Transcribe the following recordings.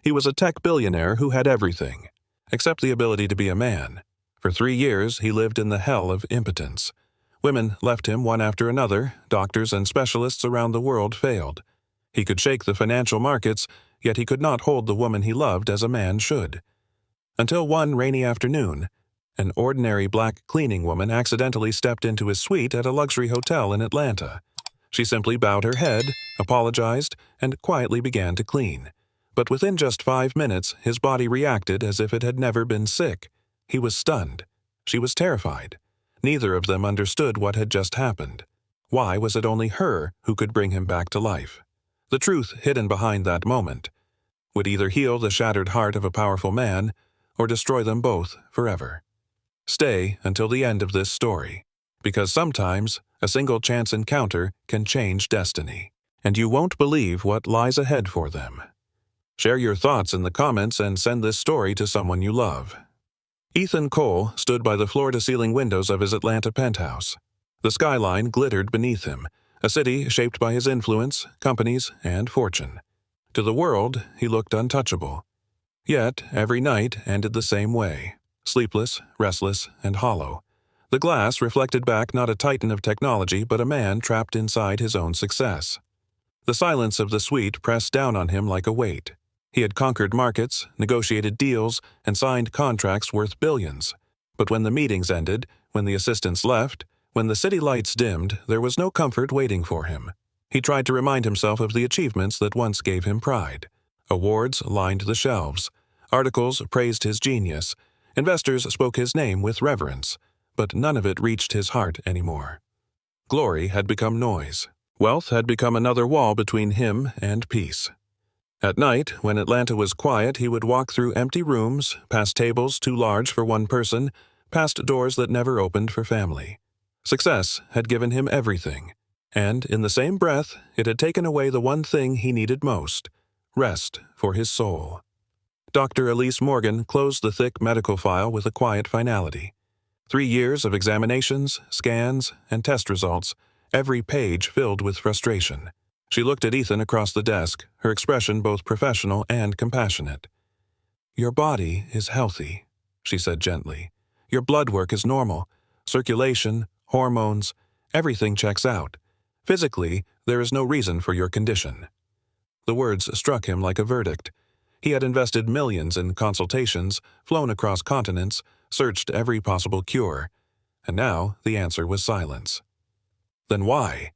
He was a tech billionaire who had everything, except the ability to be a man. For 3 years, he lived in the hell of impotence. Women left him one after another, doctors and specialists around the world failed. He could shake the financial markets, yet he could not hold the woman he loved as a man should. Until one rainy afternoon, an ordinary black cleaning woman accidentally stepped into his suite at a luxury hotel in Atlanta. She simply bowed her head, apologized, and quietly began to clean. But within just 5 minutes, his body reacted as if it had never been sick. He was stunned. She was terrified. Neither of them understood what had just happened. Why was it only her who could bring him back to life? The truth hidden behind that moment would either heal the shattered heart of a powerful man or destroy them both forever. Stay until the end of this story, because sometimes a single chance encounter can change destiny, and you won't believe what lies ahead for them. Share your thoughts in the comments and send this story to someone you love. Ethan Cole stood by the floor-to-ceiling windows of his Atlanta penthouse. The skyline glittered beneath him, a city shaped by his influence, companies, and fortune. To the world, he looked untouchable. Yet, every night ended the same way, sleepless, restless, and hollow. The glass reflected back not a titan of technology but a man trapped inside his own success. The silence of the suite pressed down on him like a weight. He had conquered markets, negotiated deals, and signed contracts worth billions. But when the meetings ended, when the assistants left, when the city lights dimmed, there was no comfort waiting for him. He tried to remind himself of the achievements that once gave him pride. Awards lined the shelves. Articles praised his genius. Investors spoke his name with reverence. But none of it reached his heart anymore. Glory had become noise. Wealth had become another wall between him and peace. At night, when Atlanta was quiet, he would walk through empty rooms, past tables too large for one person, past doors that never opened for family. Success had given him everything, and in the same breath, it had taken away the one thing he needed most: rest for his soul. Dr. Elise Morgan closed the thick medical file with a quiet finality. 3 years of examinations, scans, and test results, every page filled with frustration. She looked at Ethan across the desk, her expression both professional and compassionate. "Your body is healthy," she said gently. "Your blood work is normal. Circulation, hormones, everything checks out. Physically, there is no reason for your condition." The words struck him like a verdict. He had invested millions in consultations, flown across continents, searched every possible cure, and now the answer was silence. Then why?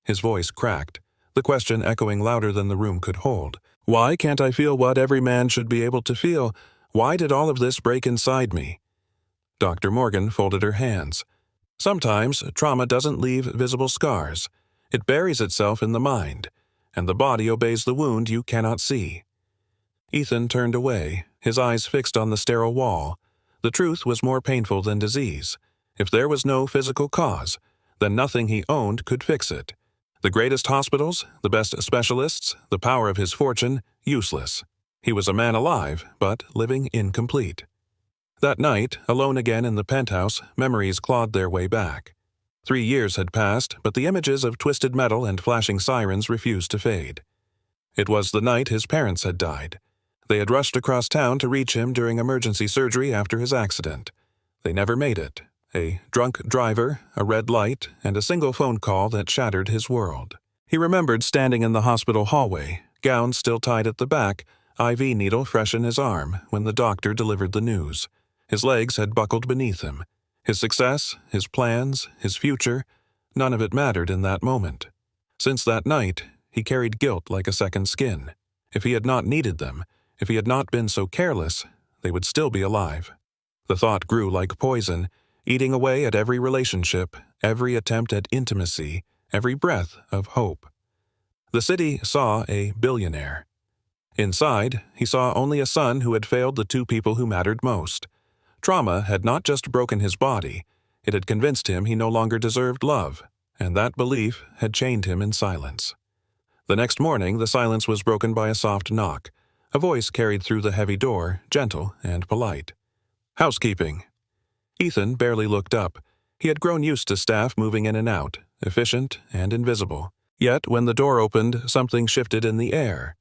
His voice cracked, the question echoing louder than the room could hold. Why can't I feel what every man should be able to feel? Why did all of this break inside me? Dr. Morgan folded her hands. Sometimes trauma doesn't leave visible scars. It buries itself in the mind, and the body obeys the wound you cannot see. Ethan turned away, his eyes fixed on the sterile wall. The truth was more painful than disease. If there was no physical cause, then nothing he owned could fix it. The greatest hospitals, the best specialists, the power of his fortune, useless. He was a man alive, but living incomplete. That night, alone again in the penthouse, memories clawed their way back. 3 years had passed, but the images of twisted metal and flashing sirens refused to fade. It was the night his parents had died. They had rushed across town to reach him during emergency surgery after his accident. They never made it. A drunk driver, a red light, and a single phone call that shattered his world. He remembered standing in the hospital hallway, gown still tied at the back, IV needle fresh in his arm, when the doctor delivered the news. His legs had buckled beneath him. His success, his plans, his future, none of it mattered in that moment. Since that night, he carried guilt like a second skin. If he had not needed them, if he had not been so careless, they would still be alive. The thought grew like poison, eating away at every relationship, every attempt at intimacy, every breath of hope. The city saw a billionaire. Inside, he saw only a son who had failed the 2 people who mattered most. Trauma had not just broken his body, it had convinced him he no longer deserved love, and that belief had chained him in silence. The next morning, the silence was broken by a soft knock. A voice carried through the heavy door, gentle and polite. "Housekeeping." Ethan barely looked up. He had grown used to staff moving in and out, efficient and invisible. Yet when the door opened, something shifted in the air.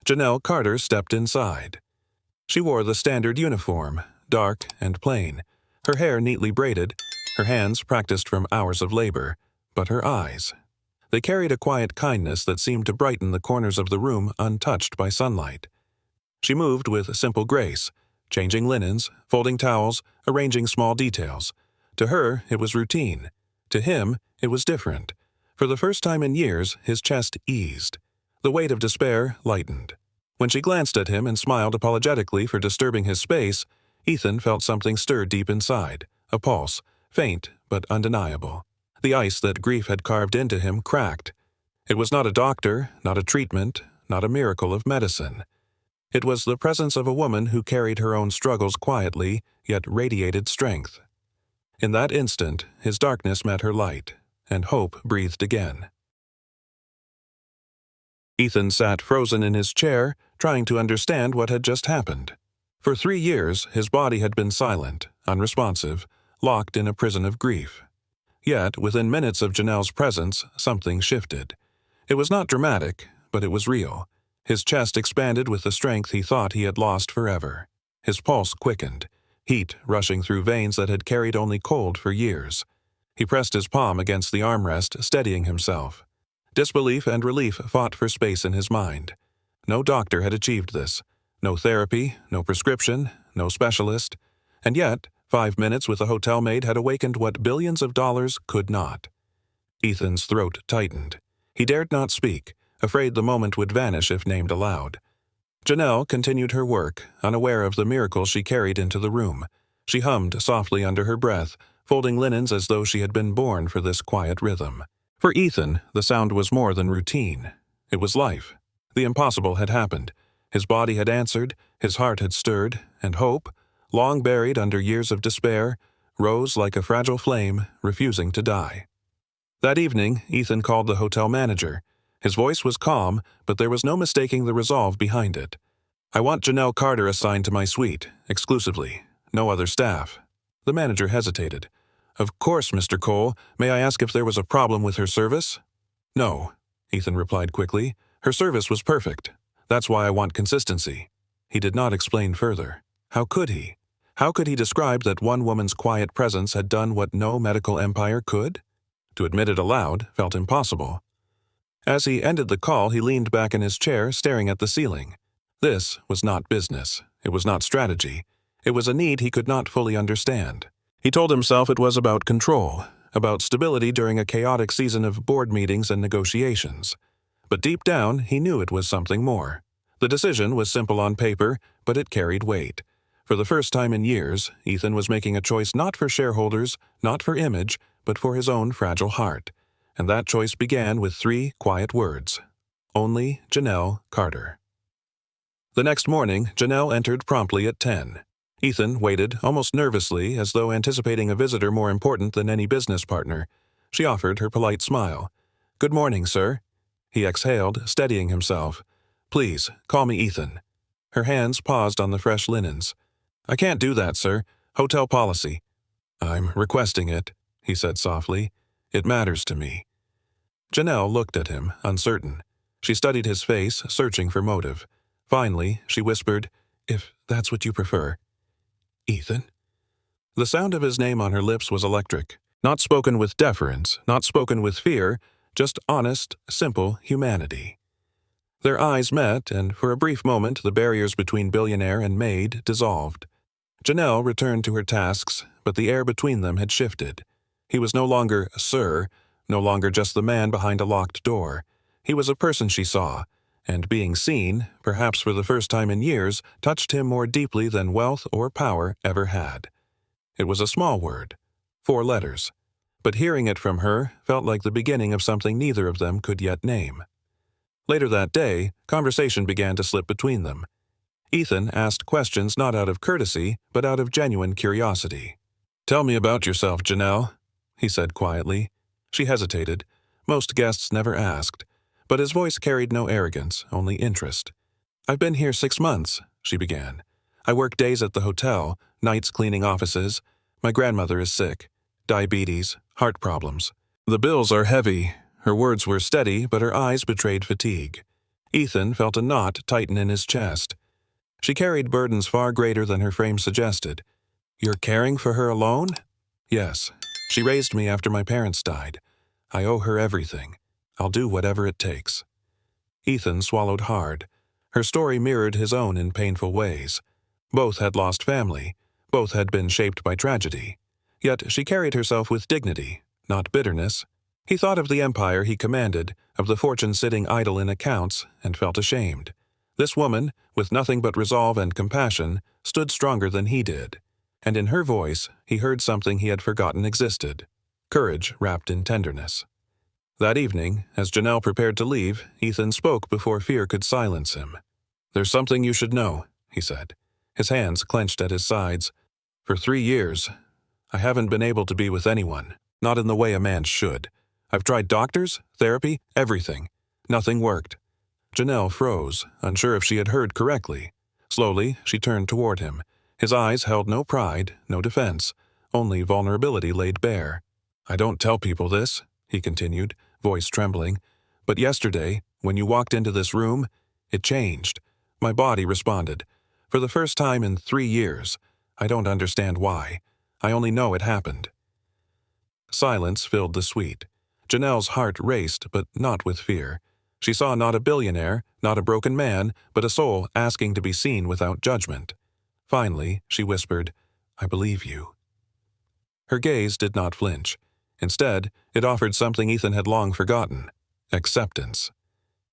Janelle Carter stepped inside. She wore the standard uniform, dark and plain, her hair neatly braided, her hands practiced from hours of labor, but her eyes. They carried a quiet kindness that seemed to brighten the corners of the room untouched by sunlight. She moved with simple grace, changing linens, folding towels, arranging small details. To her, it was routine. To him, it was different. For the first time in years, his chest eased. The weight of despair lightened. When she glanced at him and smiled apologetically for disturbing his space, Ethan felt something stir deep inside, a pulse, faint but undeniable. The ice that grief had carved into him cracked. It was not a doctor, not a treatment, not a miracle of medicine. It was the presence of a woman who carried her own struggles quietly, yet radiated strength. In that instant, his darkness met her light, and hope breathed again. Ethan sat frozen in his chair, trying to understand what had just happened. For 3 years, his body had been silent, unresponsive, locked in a prison of grief. Yet, within minutes of Janelle's presence, something shifted. It was not dramatic, but it was real. His chest expanded with the strength he thought he had lost forever. His pulse quickened, heat rushing through veins that had carried only cold for years. He pressed his palm against the armrest, steadying himself. Disbelief and relief fought for space in his mind. No doctor had achieved this. No therapy, no prescription, no specialist. And yet, 5 minutes with a hotel maid had awakened what billions of dollars could not. Ethan's throat tightened. He dared not speak, afraid the moment would vanish if named aloud. Janelle continued her work, unaware of the miracle she carried into the room. She hummed softly under her breath, folding linens as though she had been born for this quiet rhythm. For Ethan, the sound was more than routine. It was life. The impossible had happened. His body had answered, his heart had stirred, and hope, long buried under years of despair, rose like a fragile flame, refusing to die. That evening, Ethan called the hotel manager. His voice was calm, but there was no mistaking the resolve behind it. "I want Janelle Carter assigned to my suite, exclusively. No other staff." The manager hesitated. "Of course, Mr. Cole. May I ask if there was a problem with her service?" "No," Ethan replied quickly. "Her service was perfect. That's why I want consistency." He did not explain further. How could he? How could he describe that one woman's quiet presence had done what no medical empire could? To admit it aloud felt impossible. As he ended the call, he leaned back in his chair, staring at the ceiling. This was not business. It was not strategy. It was a need he could not fully understand. He told himself it was about control, about stability during a chaotic season of board meetings and negotiations. But deep down, he knew it was something more. The decision was simple on paper, but it carried weight. For the first time in years, Ethan was making a choice not for shareholders, not for image, but for his own fragile heart. And that choice began with 3 quiet words. Only Janelle Carter. The next morning, Janelle entered promptly at 10. Ethan waited, almost nervously, as though anticipating a visitor more important than any business partner. She offered her polite smile. "Good morning, sir." He exhaled, steadying himself. "Please, call me Ethan." Her hands paused on the fresh linens. "I can't do that, sir. Hotel policy." "I'm requesting it," he said softly. "It matters to me." Janelle looked at him, uncertain. She studied his face, searching for motive. Finally, she whispered, "If that's what you prefer." "Ethan?" The sound of his name on her lips was electric. Not spoken with deference, not spoken with fear, just honest, simple humanity. Their eyes met, and for a brief moment the barriers between Billionaire and Maid dissolved. Janelle returned to her tasks, but the air between them had shifted. He was no longer "sir," no longer just the man behind a locked door. He was a person she saw, and being seen, perhaps for the first time in years, touched him more deeply than wealth or power ever had. It was a small word, 4 letters, but hearing it from her felt like the beginning of something neither of them could yet name. Later that day, conversation began to slip between them. Ethan asked questions not out of courtesy, but out of genuine curiosity. "Tell me about yourself, Janelle," he said quietly. She hesitated. Most guests never asked, but his voice carried no arrogance, only interest. "I've been here 6 months," she began. "I work days at the hotel, nights cleaning offices. My grandmother is sick. Diabetes, heart problems. The bills are heavy." Her words were steady, but her eyes betrayed fatigue. Ethan felt a knot tighten in his chest. She carried burdens far greater than her frame suggested. "You're caring for her alone?" "Yes. She raised me after my parents died. I owe her everything. I'll do whatever it takes." Ethan swallowed hard. Her story mirrored his own in painful ways. Both had lost family. Both had been shaped by tragedy. Yet she carried herself with dignity, not bitterness. He thought of the empire he commanded, of the fortune sitting idle in accounts, and felt ashamed. This woman, with nothing but resolve and compassion, stood stronger than he did. And in her voice, he heard something he had forgotten existed. Courage wrapped in tenderness. That evening, as Janelle prepared to leave, Ethan spoke before fear could silence him. "There's something you should know," he said. His hands clenched at his sides. "For 3 years, I haven't been able to be with anyone, not in the way a man should. I've tried doctors, therapy, everything. Nothing worked." Janelle froze, unsure if she had heard correctly. Slowly, she turned toward him. His eyes held no pride, no defense, only vulnerability laid bare. "I don't tell people this," he continued, voice trembling. "But yesterday, when you walked into this room, it changed. My body responded. For the first time in 3 years. I don't understand why. I only know it happened." Silence filled the suite. Janelle's heart raced, but not with fear. She saw not a billionaire, not a broken man, but a soul asking to be seen without judgment. Finally, she whispered, "I believe you." Her gaze did not flinch. Instead, it offered something Ethan had long forgotten: acceptance.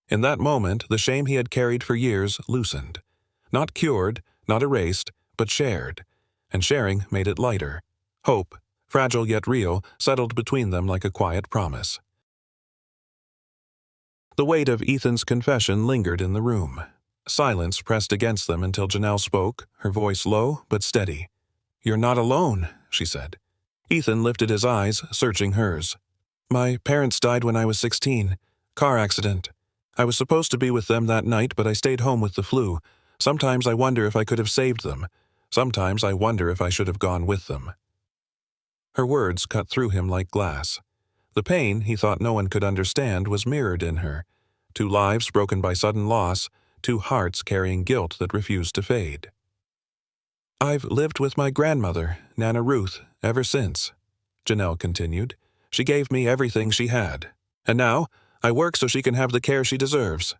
In that moment, the shame he had carried for years loosened. Not cured, not erased, but shared. And sharing made it lighter. Hope, fragile yet real, settled between them like a quiet promise. The weight of Ethan's confession lingered in the room. Silence pressed against them until Janelle spoke, her voice low but steady. "You're not alone," she said. Ethan lifted his eyes, searching hers. "My parents died when I was 16. Car accident. I was supposed to be with them that night, but I stayed home with the flu. Sometimes I wonder if I could have saved them. Sometimes I wonder if I should have gone with them." Her words cut through him like glass. The pain he thought no one could understand was mirrored in her. 2 lives broken by sudden loss, 2 hearts carrying guilt that refused to fade. "I've lived with my grandmother, Nana Ruth, ever since," Janelle continued. "She gave me everything she had. And now, I work so she can have the care she deserves."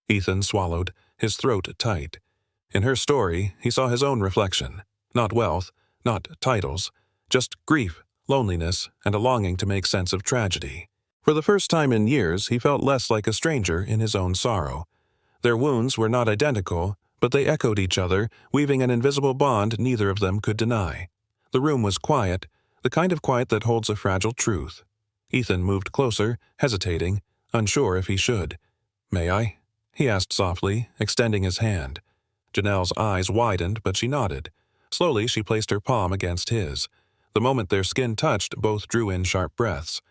Ethan swallowed, his throat tight. In her story, he saw his own reflection. Not wealth, not titles, just grief, loneliness, and a longing to make sense of tragedy. For the first time in years, he felt less like a stranger in his own sorrow. Their wounds were not identical, but they echoed each other, weaving an invisible bond neither of them could deny. The room was quiet, the kind of quiet that holds a fragile truth. Ethan moved closer, hesitating, unsure if he should. "May I?" he asked softly, extending his hand. Janelle's eyes widened, but she nodded. Slowly, she placed her palm against his. The moment their skin touched, both drew in sharp breaths.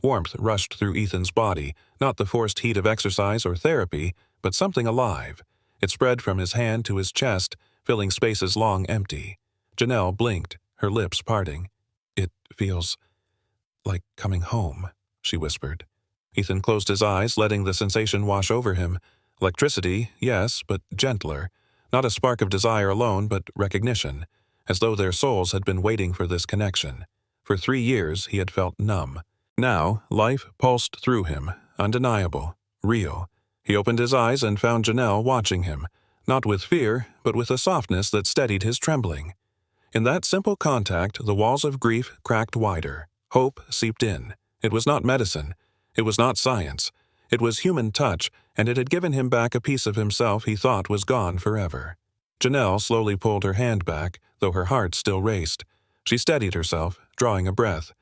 Warmth rushed through Ethan's body, not the forced heat of exercise or therapy, but something alive. It spread from his hand to his chest, filling spaces long empty. Janelle blinked, her lips parting. "It feels like coming home," she whispered. Ethan closed his eyes, letting the sensation wash over him. Electricity, yes, but gentler. Not a spark of desire alone, but recognition, as though their souls had been waiting for this connection. For 3 years, he had felt numb. Now, life pulsed through him, undeniable, real. He opened his eyes and found Janelle watching him, not with fear, but with a softness that steadied his trembling. In that simple contact, the walls of grief cracked wider. Hope seeped in. It was not medicine. It was not science. It was human touch, and it had given him back a piece of himself he thought was gone forever. Janelle slowly pulled her hand back, though her heart still raced. She steadied herself, drawing a breath.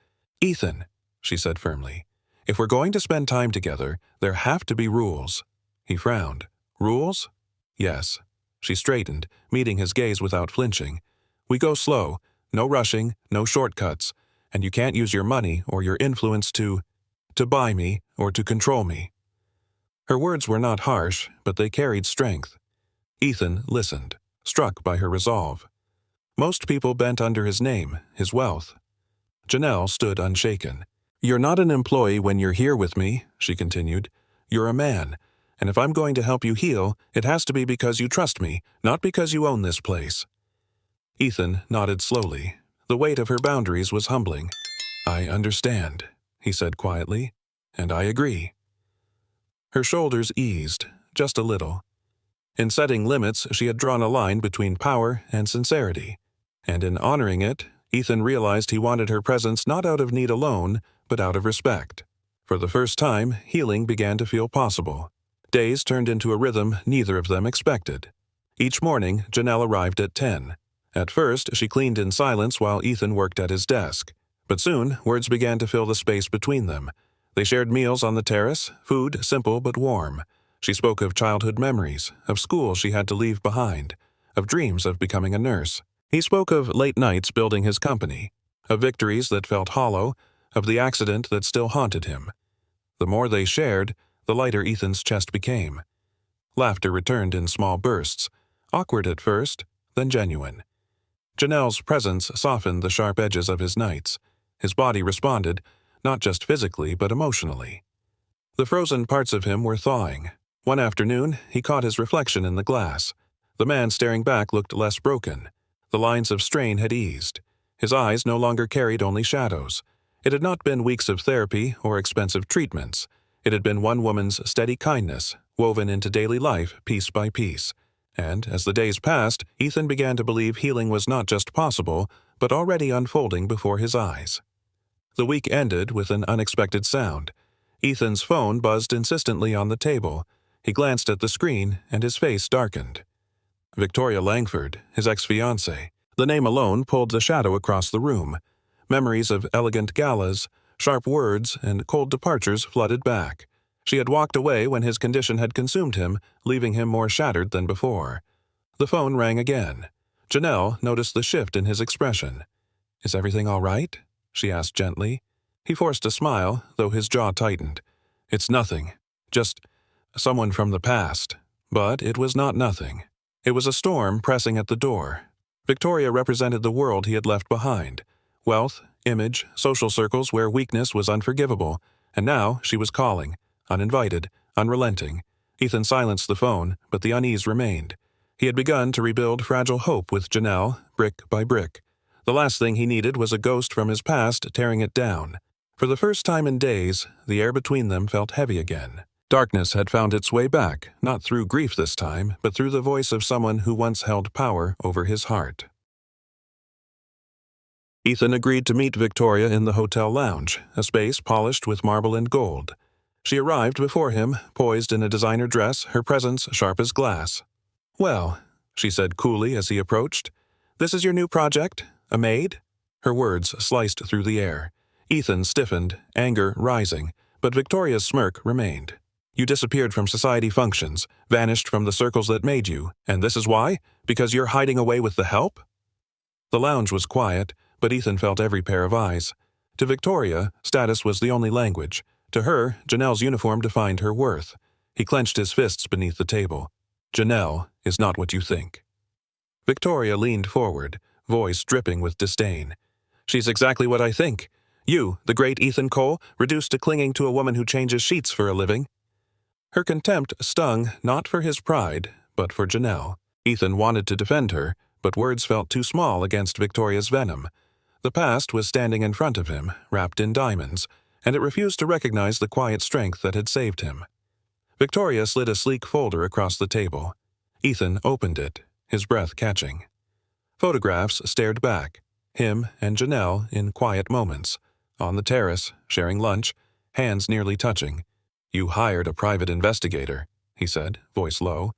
"Ethan," she said firmly, "if we're going to spend time together, there have to be rules." He frowned. "Rules?" "Yes." She straightened, meeting his gaze without flinching. "We go slow, no rushing, no shortcuts, and you can't use your money or your influence to buy me or to control me." Her words were not harsh, but they carried strength. Ethan listened, struck by her resolve. Most people bent under his name, his wealth. Janelle stood unshaken. "You're not an employee when you're here with me," she continued. "You're a man. And if I'm going to help you heal, it has to be because you trust me, not because you own this place." Ethan nodded slowly. The weight of her boundaries was humbling. "I understand," he said quietly, "and I agree." Her shoulders eased, just a little. In setting limits, she had drawn a line between power and sincerity. And in honoring it, Ethan realized he wanted her presence not out of need alone, but out of respect. For the first time, healing began to feel possible. Days turned into a rhythm neither of them expected. Each morning, Janelle arrived at 10. At first, she cleaned in silence while Ethan worked at his desk. But soon, words began to fill the space between them. They shared meals on the terrace, food simple but warm. She spoke of childhood memories, of school she had to leave behind, of dreams of becoming a nurse. He spoke of late nights building his company, of victories that felt hollow, of the accident that still haunted him. The more they shared, the lighter Ethan's chest became. Laughter returned in small bursts, awkward at first, then genuine. Janelle's presence softened the sharp edges of his nights. His body responded, not just physically but emotionally. The frozen parts of him were thawing. One afternoon, he caught his reflection in the glass. The man staring back looked less broken. The lines of strain had eased. His eyes no longer carried only shadows. It had not been weeks of therapy or expensive treatments. It had been one woman's steady kindness, woven into daily life piece by piece. And as the days passed, Ethan began to believe healing was not just possible, but already unfolding before his eyes. The week ended with an unexpected sound. Ethan's phone buzzed insistently on the table. He glanced at the screen, and his face darkened. Victoria Langford, his ex-fiancée. The name alone pulled the shadow across the room. Memories of elegant galas, sharp words, and cold departures flooded back. She had walked away when his condition had consumed him, leaving him more shattered than before. The phone rang again. Janelle noticed the shift in his expression. "Is everything all right?" she asked gently. He forced a smile, though his jaw tightened. "It's nothing. Just someone from the past." But it was not nothing. It was a storm pressing at the door. Victoria represented the world he had left behind. Wealth, image, social circles where weakness was unforgivable. And now she was calling, uninvited, unrelenting. Ethan silenced the phone, but the unease remained. He had begun to rebuild fragile hope with Janelle, brick by brick. The last thing he needed was a ghost from his past tearing it down. For the first time in days, the air between them felt heavy again. Darkness had found its way back, not through grief this time, but through the voice of someone who once held power over his heart. Ethan agreed to meet Victoria in the hotel lounge, a space polished with marble and gold. She arrived before him, poised in a designer dress, her presence sharp as glass. "Well," she said coolly as he approached, "this is your new project? A maid?" Her words sliced through the air. Ethan stiffened, anger rising, but Victoria's smirk remained. "You disappeared from society functions, vanished from the circles that made you, and this is why? Because you're hiding away with the help?" The lounge was quiet, but Ethan felt every pair of eyes. To Victoria, status was the only language. To her, Janelle's uniform defined her worth. He clenched his fists beneath the table. "Janelle is not what you think." Victoria leaned forward, voice dripping with disdain. "She's exactly what I think. You, the great Ethan Cole, reduced to clinging to a woman who changes sheets for a living." Her contempt stung not for his pride, but for Janelle. Ethan wanted to defend her, but words felt too small against Victoria's venom. The past was standing in front of him, wrapped in diamonds, and it refused to recognize the quiet strength that had saved him. Victoria slid a sleek folder across the table. Ethan opened it, his breath catching. Photographs stared back, him and Janelle in quiet moments, on the terrace, sharing lunch, hands nearly touching. "You hired a private investigator," he said, voice low.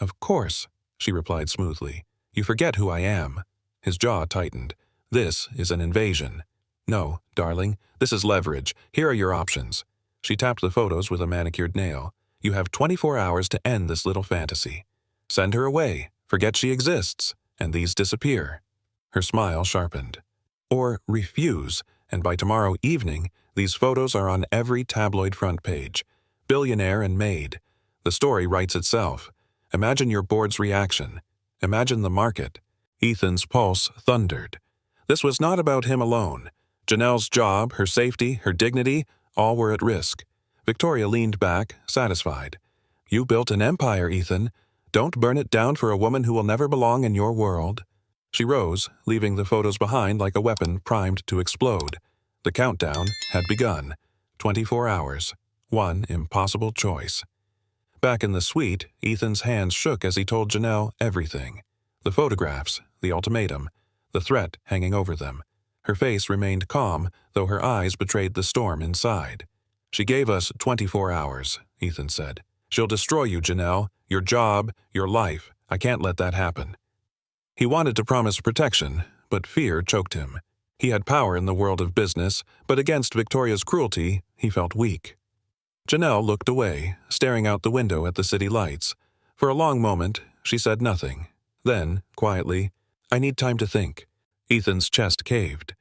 "Of course," she replied smoothly. "You forget who I am." His jaw tightened. "This is an invasion." "No, darling, this is leverage. Here are your options." She tapped the photos with a manicured nail. "You have 24 hours to end this little fantasy. Send her away, forget she exists, and these disappear." Her smile sharpened. "Or refuse, and by tomorrow evening, these photos are on every tabloid front page. Billionaire and Maid. The story writes itself. Imagine your board's reaction. Imagine the market." Ethan's pulse thundered. This was not about him alone. Janelle's job, her safety, her dignity, all were at risk. Victoria leaned back, satisfied. You built an empire, Ethan. Don't burn it down for a woman who will never belong in your world. She rose, leaving the photos behind like a weapon primed to explode. The countdown had begun. 24 hours. One impossible choice. Back in the suite, Ethan's hands shook as he told Janelle everything. The photographs, the ultimatum, the threat hanging over them. Her face remained calm, though her eyes betrayed the storm inside. She gave us 24 hours, Ethan said. She'll destroy you, Janelle. Your job, your life. I can't let that happen. He wanted to promise protection, but fear choked him. He had power in the world of business, but against Victoria's cruelty, he felt weak. Janelle looked away, staring out the window at the city lights. For a long moment, she said nothing. Then, quietly, I need time to think. Ethan's chest caved.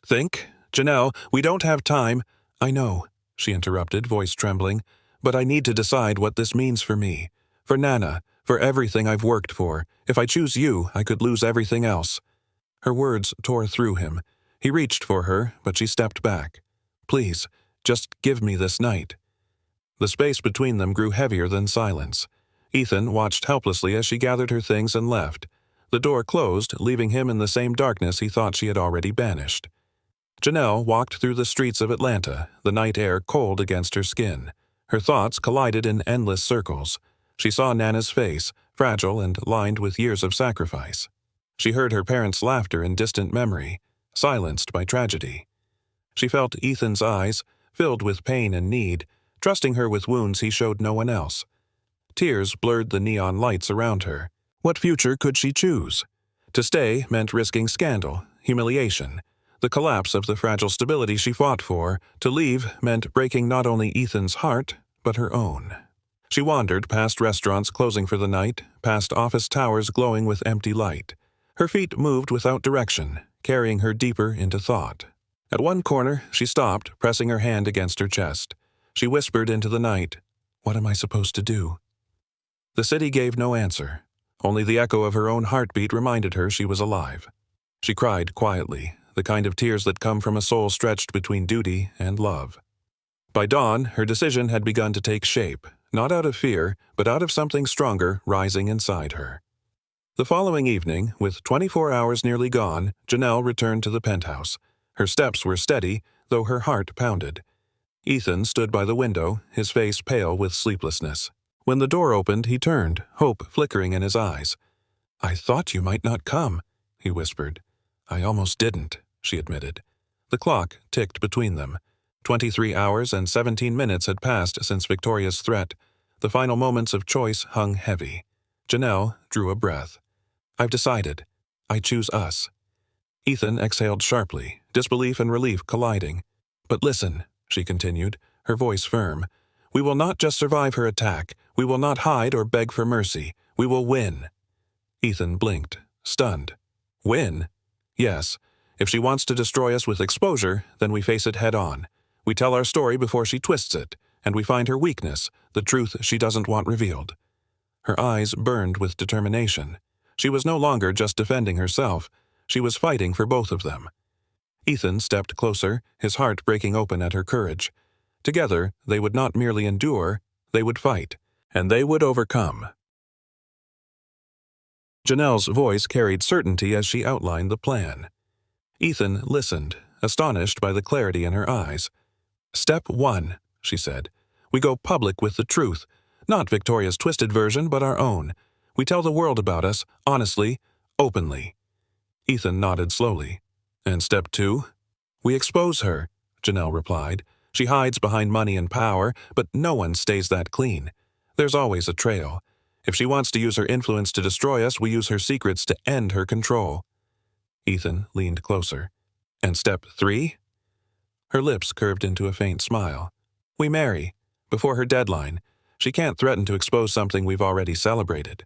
Think? Janelle, we don't have time. I know, she interrupted, voice trembling, but I need to decide what this means for me. For Nana, for everything I've worked for. If I choose you, I could lose everything else. Her words tore through him. He reached for her, but she stepped back. Please, just give me this night. The space between them grew heavier than silence. Ethan watched helplessly as she gathered her things and left. The door closed, leaving him in the same darkness he thought she had already banished. Janelle walked through the streets of Atlanta, the night air cold against her skin. Her thoughts collided in endless circles. She saw Nana's face, fragile and lined with years of sacrifice. She heard her parents' laughter in distant memory, silenced by tragedy. She felt Ethan's eyes, filled with pain and need, trusting her with wounds he showed no one else. Tears blurred the neon lights around her. What future could she choose? To stay meant risking scandal, humiliation, the collapse of the fragile stability she fought for. To leave meant breaking not only Ethan's heart, but her own. She wandered past restaurants closing for the night, past office towers glowing with empty light. Her feet moved without direction, carrying her deeper into thought. At one corner, she stopped, pressing her hand against her chest. She whispered into the night, "What am I supposed to do?" The city gave no answer. Only the echo of her own heartbeat reminded her she was alive. She cried quietly, the kind of tears that come from a soul stretched between duty and love. By dawn, her decision had begun to take shape, not out of fear, but out of something stronger rising inside her. The following evening, with 24 hours nearly gone, Janelle returned to the penthouse. Her steps were steady, though her heart pounded. Ethan stood by the window, his face pale with sleeplessness. When the door opened, he turned, hope flickering in his eyes. "I thought you might not come," he whispered. "I almost didn't," she admitted. The clock ticked between them. 23 hours and 17 minutes had passed since Victoria's threat. The final moments of choice hung heavy. Janelle drew a breath. "I've decided. I choose us." Ethan exhaled sharply, disbelief and relief colliding. "But listen," she continued, her voice firm. "We will not just survive her attack. We will not hide or beg for mercy. We will win." Ethan blinked, stunned. "Win?" "Yes. If she wants to destroy us with exposure, then we face it head on. We tell our story before she twists it, and we find her weakness, the truth she doesn't want revealed." Her eyes burned with determination. She was no longer just defending herself. She was fighting for both of them. Ethan stepped closer, his heart breaking open at her courage. Together, they would not merely endure, they would fight, and they would overcome. Janelle's voice carried certainty as she outlined the plan. Ethan listened, astonished by the clarity in her eyes. "Step 1, she said. "We go public with the truth. Not Victoria's twisted version, but our own. We tell the world about us, honestly, openly." Ethan nodded slowly. "And step 2? "We expose her," Janelle replied. "She hides behind money and power, but no one stays that clean. There's always a trail. If she wants to use her influence to destroy us, we use her secrets to end her control." Ethan leaned closer. "And step 3? Her lips curved into a faint smile. "We marry. Before her deadline. She can't threaten to expose something we've already celebrated."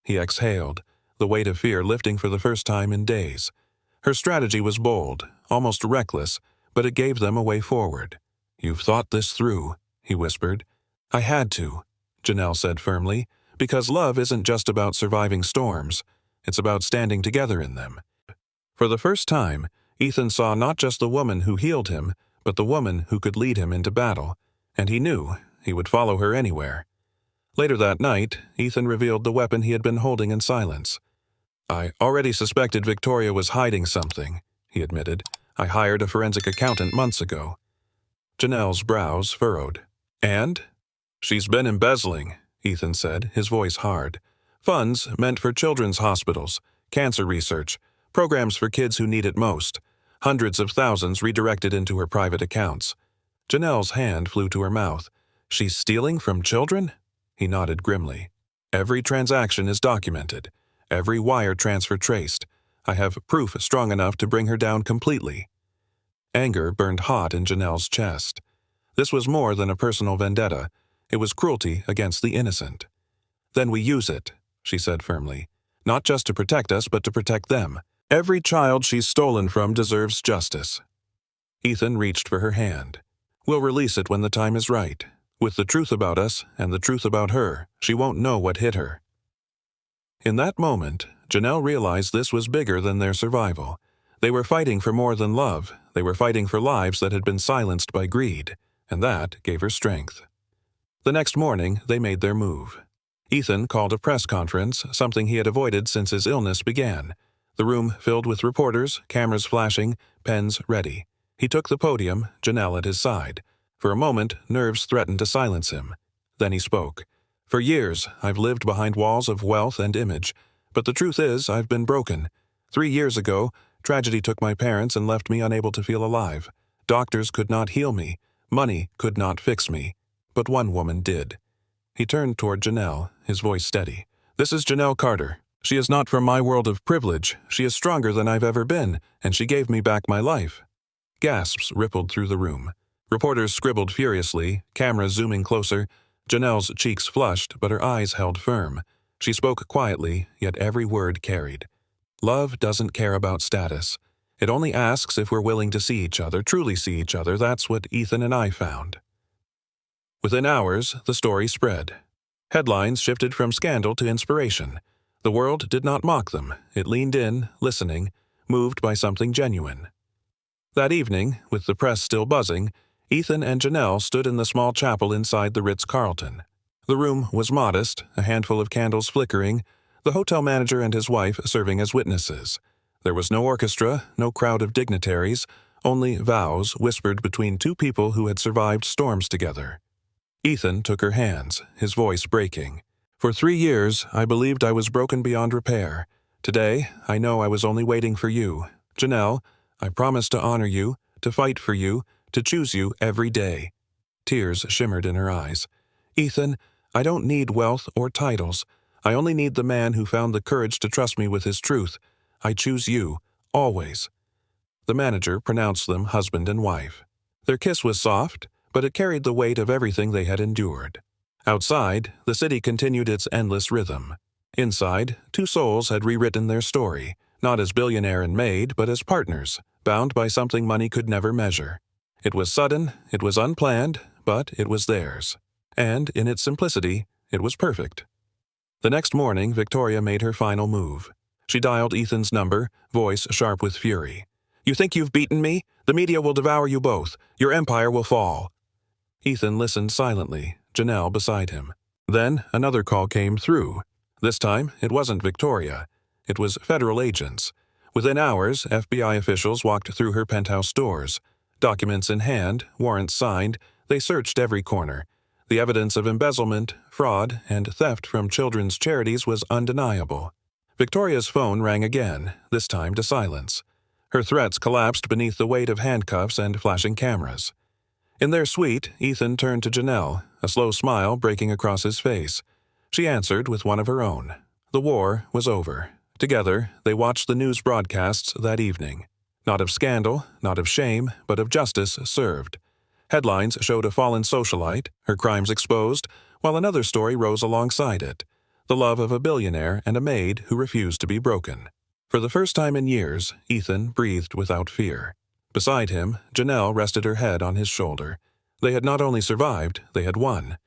He exhaled, the weight of fear lifting for the first time in days. Her strategy was bold, almost reckless, but it gave them a way forward. "You've thought this through," he whispered. "I had to," Janelle said firmly, "because love isn't just about surviving storms. It's about standing together in them." For the first time, Ethan saw not just the woman who healed him, but the woman who could lead him into battle, and he knew he would follow her anywhere. Later that night, Ethan revealed the weapon he had been holding in silence. "I already suspected Victoria was hiding something," he admitted. "I hired a forensic accountant months ago." Janelle's brows furrowed. "And?" "She's been embezzling," Ethan said, his voice hard. "Funds meant for children's hospitals, cancer research, programs for kids who need it most. Hundreds of thousands redirected into her private accounts." Janelle's hand flew to her mouth. "She's stealing from children?" He nodded grimly. "Every transaction is documented. Every wire transfer traced. I have proof strong enough to bring her down completely." Anger burned hot in Janelle's chest. This was more than a personal vendetta. It was cruelty against the innocent. "Then we use it," she said firmly. "Not just to protect us, but to protect them. Every child she's stolen from deserves justice." Ethan reached for her hand. "We'll release it when the time is right. With the truth about us and the truth about her, she won't know what hit her." In that moment, Janelle realized this was bigger than their survival. They were fighting for more than love. They were fighting for lives that had been silenced by greed, and that gave her strength. The next morning, they made their move. Ethan called a press conference, something he had avoided since his illness began. The room filled with reporters, cameras flashing, pens ready. He took the podium, Janelle at his side. For a moment, nerves threatened to silence him. Then he spoke. "For years, I've lived behind walls of wealth and image. But the truth is, I've been broken. 3 years ago, tragedy took my parents and left me unable to feel alive. Doctors could not heal me. Money could not fix me. But one woman did." He turned toward Janelle, his voice steady. "This is Janelle Carter. She is not from my world of privilege. She is stronger than I've ever been, and she gave me back my life." Gasps rippled through the room. Reporters scribbled furiously, cameras zooming closer. Janelle's cheeks flushed, but her eyes held firm. She spoke quietly, yet every word carried. "Love doesn't care about status. It only asks if we're willing to see each other, truly see each other. That's what Ethan and I found." Within hours, the story spread. Headlines shifted from scandal to inspiration. The world did not mock them. It leaned in, listening, moved by something genuine. That evening, with the press still buzzing, Ethan and Janelle stood in the small chapel inside the Ritz-Carlton. The room was modest, a handful of candles flickering, the hotel manager and his wife serving as witnesses. There was no orchestra, no crowd of dignitaries, only vows whispered between two people who had survived storms together. Ethan took her hands, his voice breaking. "For 3 years, I believed I was broken beyond repair. Today, I know I was only waiting for you. Janelle, I promise to honor you, to fight for you, to choose you every day." Tears shimmered in her eyes. "Ethan, I don't need wealth or titles. I only need the man who found the courage to trust me with his truth. I choose you, always." The manager pronounced them husband and wife. Their kiss was soft, but it carried the weight of everything they had endured. Outside, the city continued its endless rhythm. Inside, two souls had rewritten their story, not as Billionaire and Maid, but as partners, bound by something money could never measure. It was sudden, it was unplanned, but it was theirs. And, in its simplicity, it was perfect. The next morning, Victoria made her final move. She dialed Ethan's number, voice sharp with fury. "You think you've beaten me? The media will devour you both. Your empire will fall." Ethan listened silently, Janelle beside him. Then another call came through. This time, it wasn't Victoria. It was federal agents. Within hours, FBI officials walked through her penthouse doors. Documents in hand, warrants signed, they searched every corner. The evidence of embezzlement, fraud, and theft from children's charities was undeniable. Victoria's phone rang again, this time to silence. Her threats collapsed beneath the weight of handcuffs and flashing cameras. In their suite, Ethan turned to Janelle, a slow smile breaking across his face. She answered with one of her own. The war was over. Together, they watched the news broadcasts that evening. Not of scandal, not of shame, but of justice served. Headlines showed a fallen socialite, her crimes exposed, while another story rose alongside it. The love of a billionaire and a maid who refused to be broken. For the first time in years, Ethan breathed without fear. Beside him, Janelle rested her head on his shoulder. They had not only survived, they had won.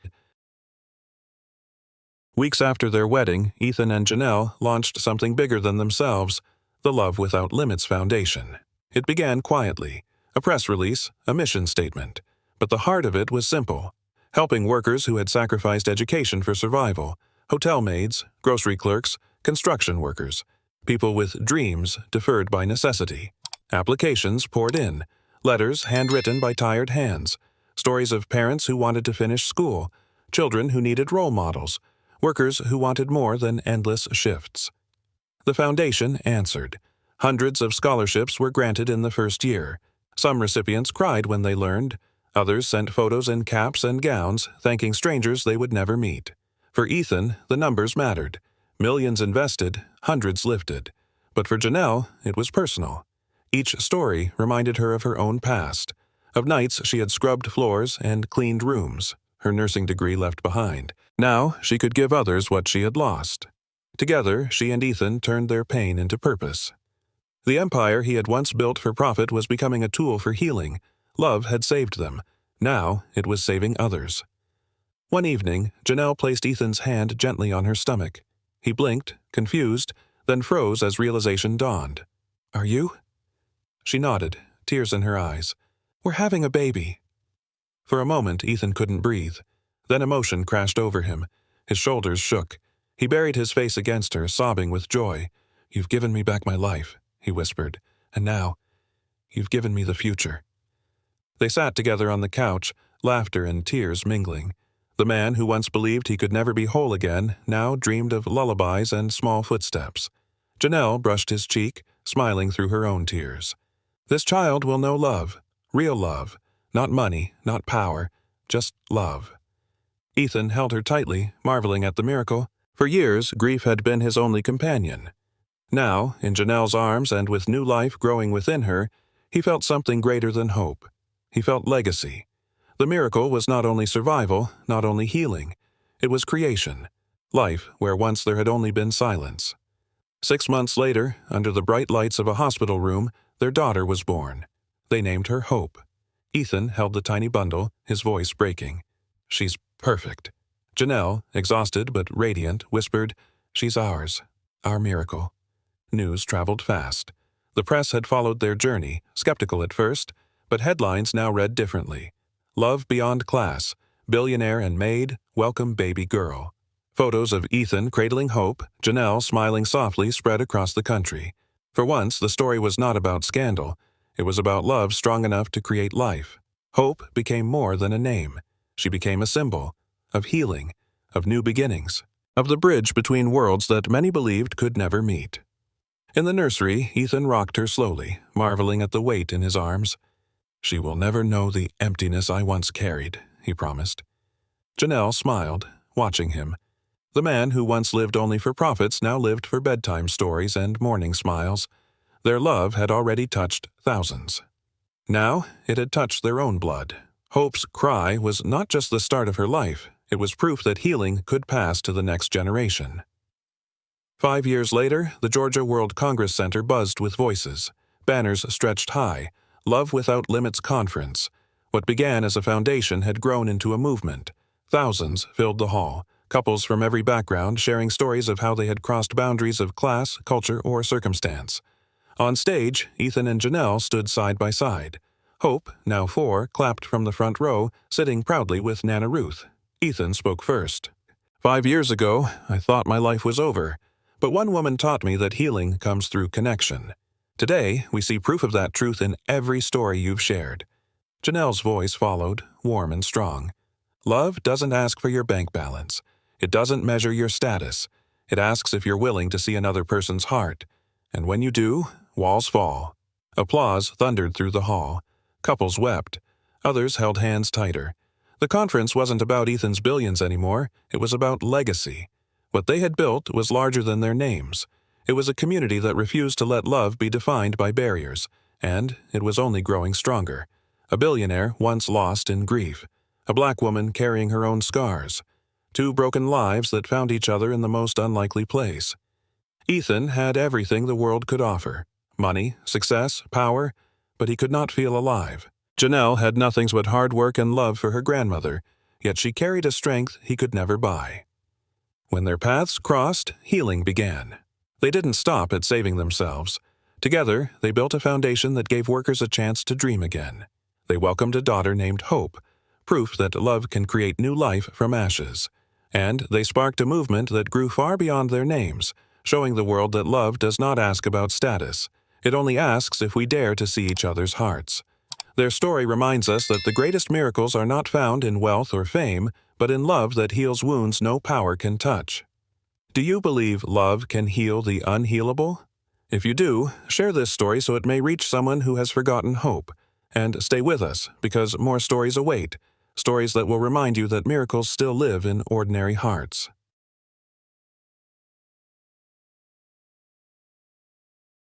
Weeks after their wedding, Ethan and Janelle launched something bigger than themselves, the Love Without Limits Foundation. It began quietly, a press release, a mission statement. But the heart of it was simple. helping workers who had sacrificed education for survival, hotel maids, grocery clerks, construction workers, people with dreams deferred by necessity. Applications poured in, letters handwritten by tired hands, stories of parents who wanted to finish school, children who needed role models, workers who wanted more than endless shifts. The foundation answered. Hundreds of scholarships were granted in the first year. Some recipients cried when they learned. Others sent photos in caps and gowns, thanking strangers they would never meet. For Ethan, the numbers mattered. Millions invested, hundreds lifted. But for Janelle, it was personal. Each story reminded her of her own past, of nights she had scrubbed floors and cleaned rooms, her nursing degree left behind. Now she could give others what she had lost. Together, she and Ethan turned their pain into purpose. The empire he had once built for profit was becoming a tool for healing. Love had saved them. Now it was saving others. One evening, Janelle placed Ethan's hand gently on her stomach. He blinked, confused, then froze as realization dawned. "Are you?" She nodded, tears in her eyes. "We're having a baby." For a moment, Ethan couldn't breathe. Then emotion crashed over him. His shoulders shook. He buried his face against her, sobbing with joy. "You've given me back my life," he whispered. "And now, you've given me the future." They sat together on the couch, laughter and tears mingling. The man who once believed he could never be whole again now dreamed of lullabies and small footsteps. Janelle brushed his cheek, smiling through her own tears. "This child will know love, real love, not money, not power, just love." Ethan held her tightly, marveling at the miracle. For years, grief had been his only companion. Now, in Janelle's arms and with new life growing within her, he felt something greater than hope. He felt legacy. The miracle was not only survival, not only healing. It was creation. Life where once there had only been silence. 6 months later, under the bright lights of a hospital room, their daughter was born. They named her Hope. Ethan held the tiny bundle, his voice breaking. "She's perfect." Janelle, exhausted but radiant, whispered, "She's ours. Our miracle." News traveled fast. The press had followed their journey, skeptical at first, but headlines now read differently. "Love beyond class. Billionaire and Maid welcome baby girl." Photos of Ethan cradling Hope, Janelle smiling softly spread across the country. For once, the story was not about scandal. It was about love strong enough to create life. Hope became more than a name. She became a symbol of healing, of new beginnings, of the bridge between worlds that many believed could never meet. In the nursery, Ethan rocked her slowly, marveling at the weight in his arms. "She will never know the emptiness I once carried," he promised. Janelle smiled, watching him. The man who once lived only for profits now lived for bedtime stories and morning smiles. Their love had already touched thousands. Now it had touched their own blood. Hope's cry was not just the start of her life, it was proof that healing could pass to the next generation. 5 years later, the Georgia World Congress Center buzzed with voices. Banners stretched high. Love Without Limits Conference. What began as a foundation had grown into a movement. Thousands filled the hall, couples from every background sharing stories of how they had crossed boundaries of class, culture, or circumstance. On stage, Ethan and Janelle stood side by side. Hope, now 4, clapped from the front row, sitting proudly with Nana Ruth. Ethan spoke first. "5 years ago, I thought my life was over. But one woman taught me that healing comes through connection. Today, we see proof of that truth in every story you've shared." Janelle's voice followed, warm and strong. "Love doesn't ask for your bank balance. It doesn't measure your status. It asks if you're willing to see another person's heart. And when you do, walls fall." Applause thundered through the hall. Couples wept. Others held hands tighter. The conference wasn't about Ethan's billions anymore. It was about legacy. What they had built was larger than their names. It was a community that refused to let love be defined by barriers, and it was only growing stronger. A billionaire once lost in grief. A black woman carrying her own scars. 2 broken lives that found each other in the most unlikely place. Ethan had everything the world could offer. Money, success, power, but he could not feel alive. Janelle had nothing but hard work and love for her grandmother, yet she carried a strength he could never buy. When their paths crossed, healing began. They didn't stop at saving themselves. Together, they built a foundation that gave workers a chance to dream again. They welcomed a daughter named Hope, proof that love can create new life from ashes. And they sparked a movement that grew far beyond their names, showing the world that love does not ask about status. It only asks if we dare to see each other's hearts. Their story reminds us that the greatest miracles are not found in wealth or fame, but in love that heals wounds no power can touch. Do you believe love can heal the unhealable? If you do, share this story so it may reach someone who has forgotten hope. And stay with us, because more stories await, stories that will remind you that miracles still live in ordinary hearts.